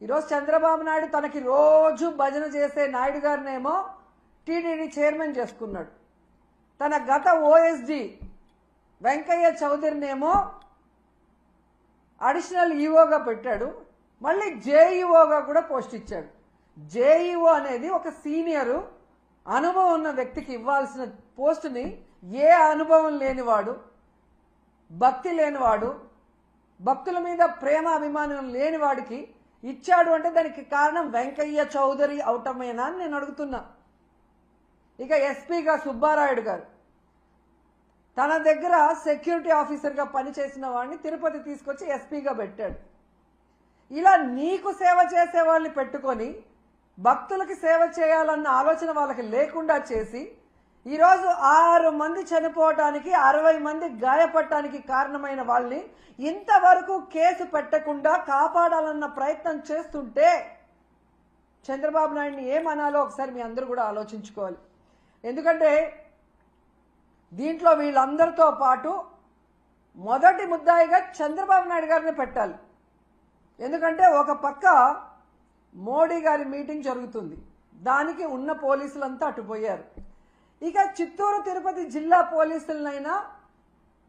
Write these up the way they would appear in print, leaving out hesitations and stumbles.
ఈరోజు చంద్రబాబు నాయుడు తనకి రోజు భజన చేసే నాయుడు గారినేమో టీటీడీ చైర్మన్ చేసుకున్నాడు. తన గత ఓఎస్డి వెంకయ్య చౌదరినేమో అడిషనల్ ఈఓగా పెట్టాడు. మళ్ళీ జేఈఓగా కూడా పోస్ట్ ఇచ్చాడు. జేఈఓ అనేది ఒక సీనియరు అనుభవం ఉన్న వ్యక్తికి ఇవ్వాల్సిన పోస్టుని ఏ అనుభవం లేనివాడు, భక్తి లేనివాడు, భక్తుల మీద ప్రేమ అభిమానం లేనివాడికి ఇచ్చాడు అంటే దానికి కారణం వెంకయ్య చౌదరి అవటమేనా అని నేను అడుగుతున్నా. ఇక ఎస్పీగా సుబ్బారాయుడు గారు తన దగ్గర సెక్యూరిటీ ఆఫీసర్గా పనిచేసిన వాడిని తిరుపతి తీసుకొచ్చి ఎస్పీగా పెట్టాడు. ఇలా నీకు సేవ చేసే వాళ్ళని పెట్టుకొని భక్తులకి సేవ చేయాలన్న ఆలోచన వాళ్ళకి లేకుండా చేసి ఈరోజు 6 మంది చనిపోవటానికి 60 మంది గాయపడటానికి కారణమైన వాళ్ళని ఇంతవరకు కేసు పెట్టకుండా కాపాడాలన్న ప్రయత్నం చేస్తుంటే చంద్రబాబు నాయుడిని ఏమనాలో ఒకసారి మీ అందరూ కూడా ఆలోచించుకోవాలి. ఎందుకంటే దీంట్లో వీళ్ళందరితో పాటు మొదటి ముద్దాయిగా చంద్రబాబు నాయుడు గారిని పెట్టాలి. ఎందుకంటే ఒక పక్క మోడీ గారి మీటింగ్ జరుగుతుంది, దానికి ఉన్న పోలీసులంతా అటుపోయారు. ఇక చిత్తూరు తిరుపతి జిల్లా పోలీసులనైనా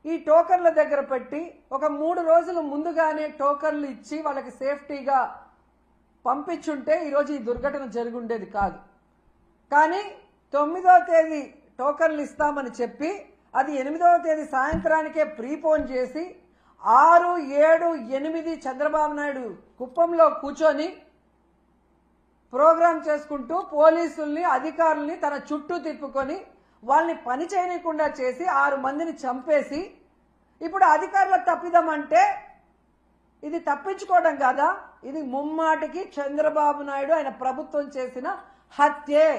ఈ టోకన్ల దగ్గర పెట్టి ఒక 3 రోజులు ముందుగానే టోకన్లు ఇచ్చి వాళ్ళకి సేఫ్టీగా పంపించుంటే ఈరోజు ఈ దుర్ఘటన జరిగి ఉండేది కాదు. కానీ 9వ తేదీ టోకన్లు ఇస్తామని చెప్పి అది 8వ తేదీ సాయంత్రానికే ప్రీపోన్ చేసి 6, 7, 8 చంద్రబాబు నాయుడు కుప్పంలో కూర్చొని ప్రోగ్రాం చేసుకుంటూ పోలీసుల్ని అధికారుల్ని తన చుట్టూ తిప్పుకొని వాళ్ళని పని చేయకుండా చేసి 6 మందిని చంపేసి ఇప్పుడు అధికారుల తప్పిదమంటే ఇది తప్పించుకోవడం కాదా? ఇది ముమ్మాటికి చంద్రబాబు నాయుడు ఆయన ప్రభుత్వం చేసిన హత్యే.